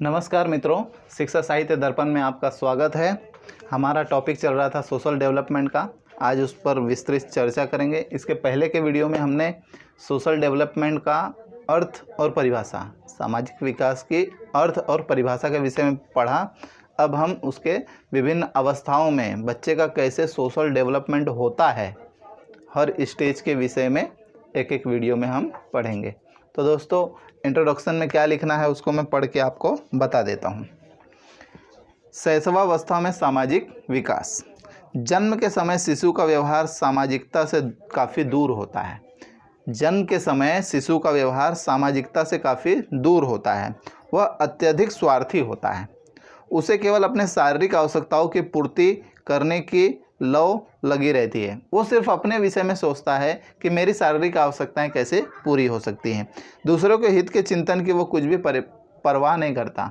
नमस्कार मित्रों, शिक्षा साहित्य दर्पण में आपका स्वागत है। हमारा टॉपिक चल रहा था सोशल डेवलपमेंट का। आज उस पर विस्तृत चर्चा करेंगे। इसके पहले के वीडियो में हमने सोशल डेवलपमेंट का अर्थ और परिभाषा, सामाजिक विकास की अर्थ और परिभाषा के विषय में पढ़ा। अब हम उसके विभिन्न अवस्थाओं में बच्चे का कैसे सोशल डेवलपमेंट होता है, हर स्टेज के विषय में एक एक वीडियो में हम पढ़ेंगे। तो दोस्तों, इंट्रोडक्शन में क्या लिखना है उसको मैं पढ़ के आपको बता देता हूँ। शैशवावस्था में सामाजिक विकास। जन्म के समय शिशु का व्यवहार सामाजिकता से काफ़ी दूर होता है। जन्म के समय शिशु का व्यवहार सामाजिकता से काफ़ी दूर होता है। वह अत्यधिक स्वार्थी होता है। उसे केवल अपने शारीरिक आवश्यकताओं की पूर्ति करने की लौ लगी रहती है। वो सिर्फ अपने विषय में सोचता है कि मेरी शारीरिक आवश्यकताएं कैसे पूरी हो सकती हैं। दूसरों के हित के चिंतन की वो कुछ भी परवाह नहीं करता।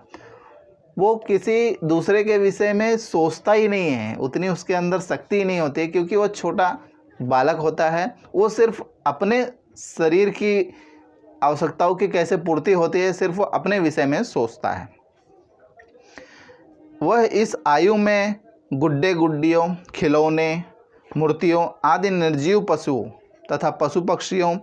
वो किसी दूसरे के विषय में सोचता ही नहीं है, उतनी उसके अंदर शक्ति ही नहीं होती, क्योंकि वो छोटा बालक होता है। वो सिर्फ अपने शरीर की आवश्यकताओं की कैसे पूर्ति होती है, सिर्फ वो अपने विषय में सोचता है। वह इस आयु में गुड्डे गुड्डियों, खिलौने, मूर्तियों आदि निर्जीव पशुओं तथा पशु पक्षियों,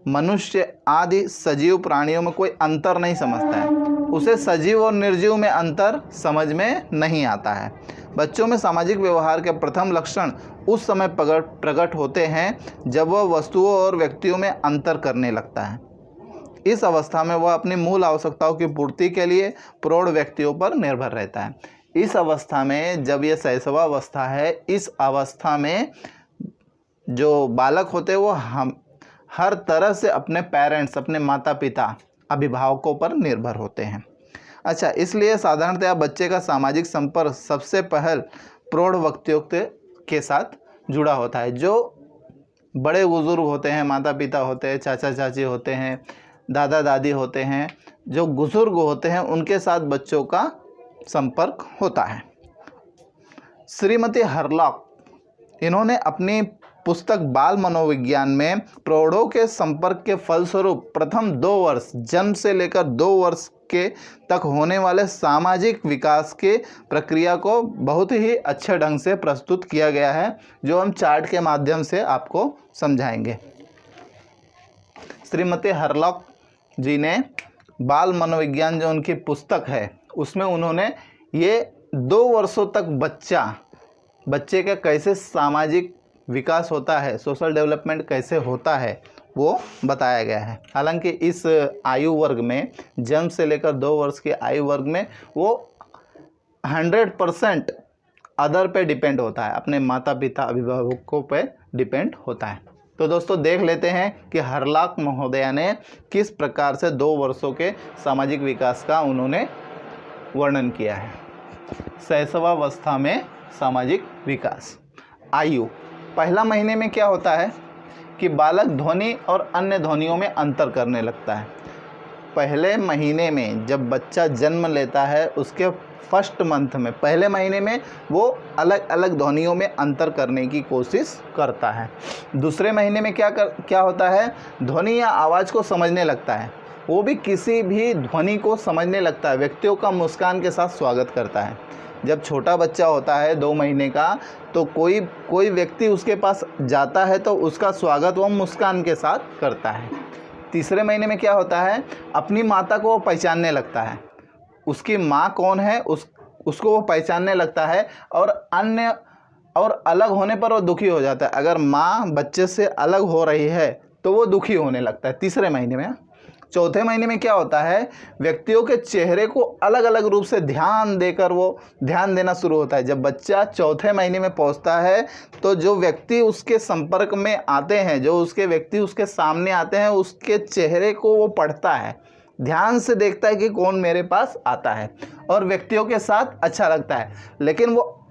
मनुष्य आदि सजीव प्राणियों में कोई अंतर नहीं समझता है। उसे सजीव और निर्जीव में अंतर समझ में नहीं आता है। बच्चों में सामाजिक व्यवहार के प्रथम लक्षण उस समय प्रकट होते हैं जब वह वस्तुओं और व्यक्तियों में अंतर करने लगता है। इस अवस्था में वह अपनी मूल आवश्यकताओं की पूर्ति के लिए प्रौढ़ व्यक्तियों पर निर्भर रहता है। इस अवस्था में, जब यह शैशवावस्था है, इस अवस्था में जो बालक होते हैं वो हर तरह से अपने पेरेंट्स, अपने माता पिता, अभिभावकों पर निर्भर होते हैं। अच्छा, इसलिए साधारणतया बच्चे का सामाजिक संपर्क सबसे पहल प्रौढ़ व्यक्तियों के साथ जुड़ा होता है। जो बड़े बुजुर्ग होते हैं, माता पिता होते हैं, चाचा चाची होते हैं, दादा दादी होते हैं, जो बुजुर्ग होते हैं, उनके साथ बच्चों का संपर्क होता है। श्रीमती हरलॉक, इन्होंने अपनी पुस्तक बाल मनोविज्ञान में प्रौढ़ों के संपर्क के फलस्वरूप प्रथम 2 वर्ष, जन्म से लेकर 2 वर्ष के तक होने वाले सामाजिक विकास के प्रक्रिया को बहुत ही अच्छे ढंग से प्रस्तुत किया गया है, जो हम चार्ट के माध्यम से आपको समझाएंगे। श्रीमती हरलॉक जी ने बाल मनोविज्ञान, जो उनकी पुस्तक है, उसमें उन्होंने ये 2 वर्षों तक बच्चे का कैसे सामाजिक विकास होता है, सोशल डेवलपमेंट कैसे होता है, वो बताया गया है। हालांकि इस आयु वर्ग में, जन्म से लेकर 2 वर्ष के आयु वर्ग में, वो 100% अदर पे डिपेंड होता है, अपने माता पिता, अभिभावकों पे डिपेंड होता है। तो दोस्तों, देख लेते हैं कि हरलॉक महोदया ने किस प्रकार से 2 वर्षों के सामाजिक विकास का उन्होंने वर्णन किया है। शैशवावस्था में सामाजिक विकास। आयु। पहला महीने में क्या होता है कि बालक ध्वनि और अन्य ध्वनियों में अंतर करने लगता है। पहले महीने में जब बच्चा जन्म लेता है, उसके फर्स्ट मंथ में, पहले महीने में वो अलग अलग ध्वनियों में अंतर करने की कोशिश करता है। दूसरे महीने में क्या होता है, ध्वनि या आवाज़ को समझने लगता है। वो भी किसी भी ध्वनि को समझने लगता है। व्यक्तियों का मुस्कान के साथ स्वागत करता है। जब छोटा बच्चा होता है 2 महीने का, तो कोई व्यक्ति उसके पास जाता है तो उसका स्वागत वो मुस्कान के साथ करता है। तीसरे महीने में क्या होता है, अपनी माता को वो पहचानने लगता है। उसकी माँ कौन है उसको वो पहचानने लगता है, और अलग होने पर वो दुखी हो जाता है। अगर माँ बच्चे से अलग हो रही है तो वो दुखी होने लगता है तीसरे महीने में। चौथे महीने में क्या होता है, व्यक्तियों के चेहरे को अलग अलग रूप से ध्यान देकर वो ध्यान देना शुरू होता है। जब बच्चा चौथे महीने में पहुंचता है, तो जो व्यक्ति उसके संपर्क में आते हैं, जो व्यक्ति उसके सामने आते हैं, उसके चेहरे को वो पढ़ता है, ध्यान से देखता है कि कौन मेरे पास आता है, और व्यक्तियों के साथ अच्छा लगता है। लेकिन वो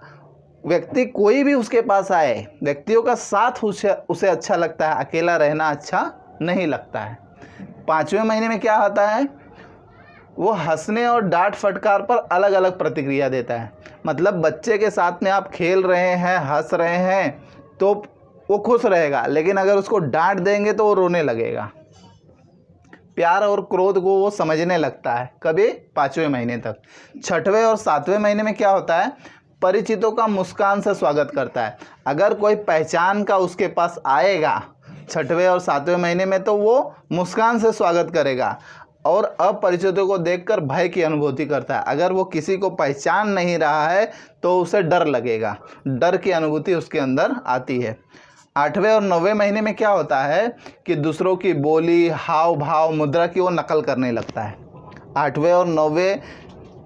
व्यक्ति कोई भी उसके पास आए, व्यक्तियों का साथ उसे अच्छा लगता है, अकेला रहना अच्छा नहीं लगता है। 5वें महीने में क्या होता है, वो हंसने और डांट फटकार पर अलग अलग प्रतिक्रिया देता है। मतलब बच्चे के साथ में आप खेल रहे हैं, हंस रहे हैं, तो वो खुश रहेगा, लेकिन अगर उसको डांट देंगे तो वो रोने लगेगा। प्यार और क्रोध को वो समझने लगता है। कभी 5वें महीने तक। 6वें और 7वें महीने में क्या होता है, परिचितों का मुस्कान से स्वागत करता है। अगर कोई पहचान का उसके पास आएगा 6वें और 7वें महीने में तो वो मुस्कान से स्वागत करेगा और अपरिचितों को देखकर भय की अनुभूति करता है। अगर वो किसी को पहचान नहीं रहा है तो उसे डर लगेगा, डर की अनुभूति उसके अंदर आती है। 8वें और 9वें महीने में क्या होता है कि दूसरों की बोली, हाव भाव, मुद्रा की वो नकल करने लगता है। 8वें और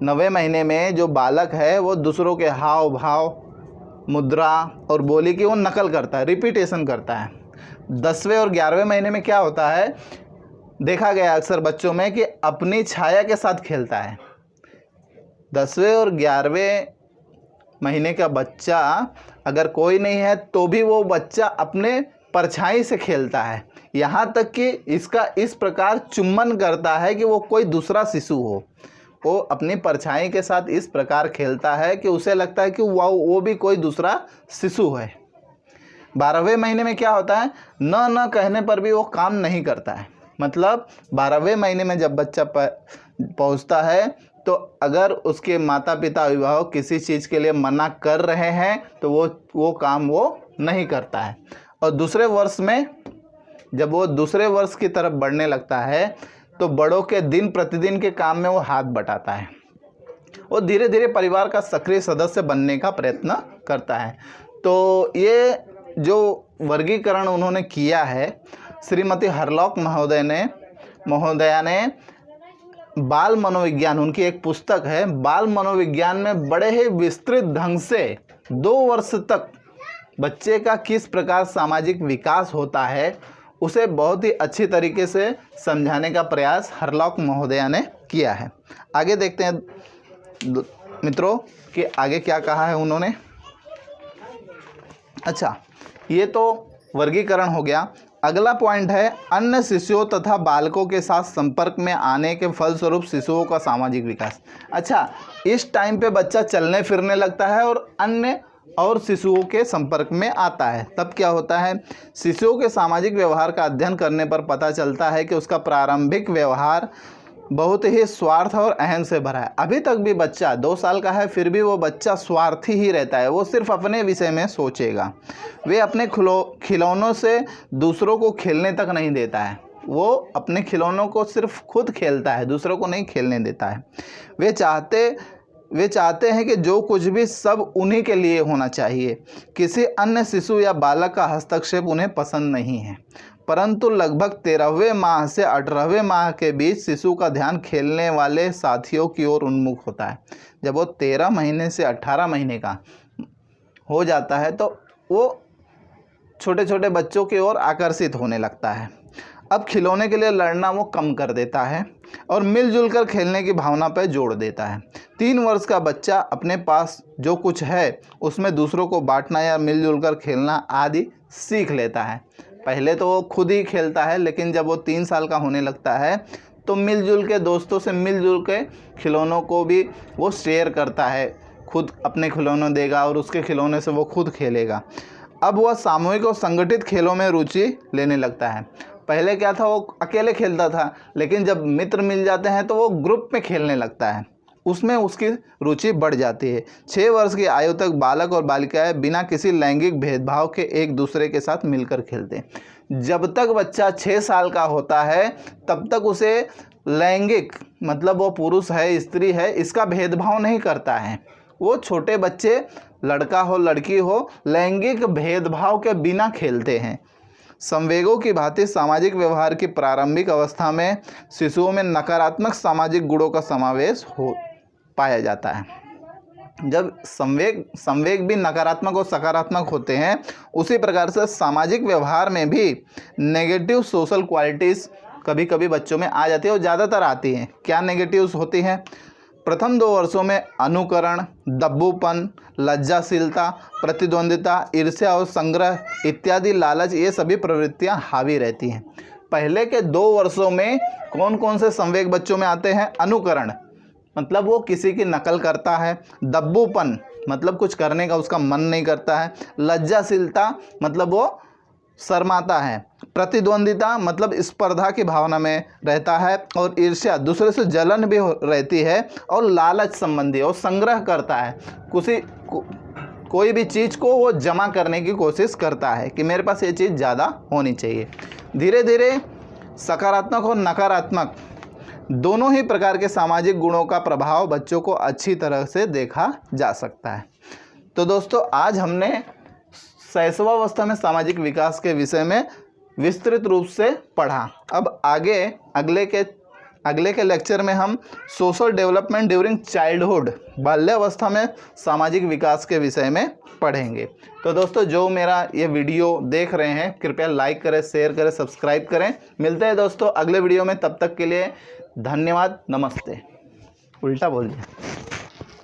9वें महीने में जो बालक है वो दूसरों के हाव भाव, मुद्रा और बोली की वो नकल करता है, रिपीटेशन करता है। 10वें और 11वें महीने में क्या होता है, देखा गया अक्सर बच्चों में कि अपनी छाया के साथ खेलता है। 10वें और 11वें महीने का बच्चा अगर कोई नहीं है तो भी वो बच्चा अपने परछाई से खेलता है, यहाँ तक कि इसका इस प्रकार चुम्बन करता है कि वो कोई दूसरा शिशु हो। वो अपनी परछाई के साथ इस प्रकार खेलता है कि उसे लगता है कि वो भी कोई दूसरा शिशु है। 12वें महीने में क्या होता है, न कहने पर भी वो काम नहीं करता है। मतलब 12वें महीने में जब बच्चा पहुंचता है तो अगर उसके माता पिता अभिभावक किसी चीज़ के लिए मना कर रहे हैं तो वो काम वो नहीं करता है। और दूसरे वर्ष में जब वो दूसरे वर्ष की तरफ बढ़ने लगता है तो बड़ों के दिन प्रतिदिन के काम में वो हाथ बटाता है। वो धीरे धीरे परिवार का सक्रिय सदस्य बनने का प्रयत्न करता है। तो ये जो वर्गीकरण उन्होंने किया है, श्रीमती हरलॉक महोदया ने बाल मनोविज्ञान, उनकी एक पुस्तक है बाल मनोविज्ञान में बड़े ही विस्तृत ढंग से 2 वर्ष तक बच्चे का किस प्रकार सामाजिक विकास होता है उसे बहुत ही अच्छी तरीके से समझाने का प्रयास हरलॉक महोदया ने किया है। आगे देखते हैं मित्रों कि आगे क्या कहा है उन्होंने। अच्छा, ये तो वर्गीकरण हो गया। अगला पॉइंट है अन्य शिशुओं तथा बालकों के साथ संपर्क में आने के फलस्वरूप शिशुओं का सामाजिक विकास। अच्छा, इस टाइम पे बच्चा चलने फिरने लगता है और अन्य और शिशुओं के संपर्क में आता है, तब क्या होता है, शिशुओं के सामाजिक व्यवहार का अध्ययन करने पर पता चलता है कि उसका प्रारंभिक व्यवहार बहुत ही स्वार्थ और अहम से भरा है। अभी तक भी बच्चा 2 साल का है फिर भी वो बच्चा स्वार्थी ही रहता है, वो सिर्फ अपने विषय में सोचेगा। वे अपने खिलौनों से दूसरों को खेलने तक नहीं देता है, वो अपने खिलौनों को सिर्फ खुद खेलता है, दूसरों को नहीं खेलने देता है। वे चाहते हैं कि जो कुछ भी सब उन्हीं के लिए होना चाहिए। किसी अन्य शिशु या बालक का हस्तक्षेप उन्हें पसंद नहीं है। परंतु लगभग 13वें माह से 18वें माह के बीच शिशु का ध्यान खेलने वाले साथियों की ओर उन्मुख होता है। जब वो 13 महीने से 18 महीने का हो जाता है तो वो छोटे छोटे बच्चों की ओर आकर्षित होने लगता है। अब खिलौने के लिए लड़ना वो कम कर देता है और मिलजुल कर खेलने की भावना पर जोड़ देता है। 3 वर्ष का बच्चा अपने पास जो कुछ है उसमें दूसरों को बांटना या मिलजुल कर खेलना आदि सीख लेता है। पहले तो वो खुद ही खेलता है, लेकिन जब वो 3 साल का होने लगता है तो मिलजुल के दोस्तों से मिलजुल के खिलौनों को भी वो शेयर करता है, खुद अपने खिलौने देगा और उसके खिलौने से वो खुद खेलेगा। अब वह सामूहिक और संगठित खेलों में रुचि लेने लगता है। पहले क्या था, वो अकेले खेलता था, लेकिन जब मित्र मिल जाते हैं तो वो ग्रुप में खेलने लगता है, उसमें उसकी रुचि बढ़ जाती है। 6 वर्ष की आयु तक बालक और बालिकाएं बिना किसी लैंगिक भेदभाव के एक दूसरे के साथ मिलकर खेलते हैं। जब तक बच्चा 6 साल का होता है तब तक उसे लैंगिक, मतलब वो पुरुष है स्त्री है, इसका भेदभाव नहीं करता है। वो छोटे बच्चे लड़का हो लड़की हो लैंगिक भेदभाव के बिना खेलते हैं। संवेगों की भांति सामाजिक व्यवहार की प्रारंभिक अवस्था में शिशुओं में नकारात्मक सामाजिक गुणों का समावेश हो पाया जाता है। जब संवेग भी नकारात्मक और सकारात्मक होते हैं, उसी प्रकार से सामाजिक व्यवहार में भी नेगेटिव सोशल क्वालिटीज़ कभी कभी बच्चों में आ जाती है और ज़्यादातर आती हैं। क्या नेगेटिव्स होती हैं? प्रथम 2 वर्षों में अनुकरण, दब्बूपन, लज्जाशीलता, प्रतिद्वंदिता, ईर्ष्या और संग्रह इत्यादि लालच, ये सभी प्रवृत्तियां हावी रहती हैं। पहले के 2 वर्षों में कौन कौन से संवेग बच्चों में आते हैं? अनुकरण, मतलब वो किसी की नकल करता है। दब्बूपन, मतलब कुछ करने का उसका मन नहीं करता है। लज्जाशीलता, मतलब वो शर्माता है, प्रतिद्वंदिता मतलब स्पर्धा की भावना में रहता है, और ईर्ष्या दूसरे से जलन भी रहती है, और लालच संबंधी और संग्रह करता है, कोई भी चीज़ को वो जमा करने की कोशिश करता है कि मेरे पास ये चीज़ ज़्यादा होनी चाहिए। धीरे धीरे सकारात्मक और नकारात्मक दोनों ही प्रकार के सामाजिक गुणों का प्रभाव बच्चों को अच्छी तरह से देखा जा सकता है। तो दोस्तों, आज हमने शैशवावस्था में सामाजिक विकास के विषय में विस्तृत रूप से पढ़ा। अब आगे अगले के लेक्चर में हम सोशल डेवलपमेंट ड्यूरिंग चाइल्डहुड, बाल्यावस्था में सामाजिक विकास के विषय में पढ़ेंगे। तो दोस्तों, जो मेरा ये वीडियो देख रहे हैं कृपया लाइक करें, शेयर करें, सब्सक्राइब करें। मिलते हैं दोस्तों अगले वीडियो में, तब तक के लिए धन्यवाद, नमस्ते। उल्टा बोल दिया।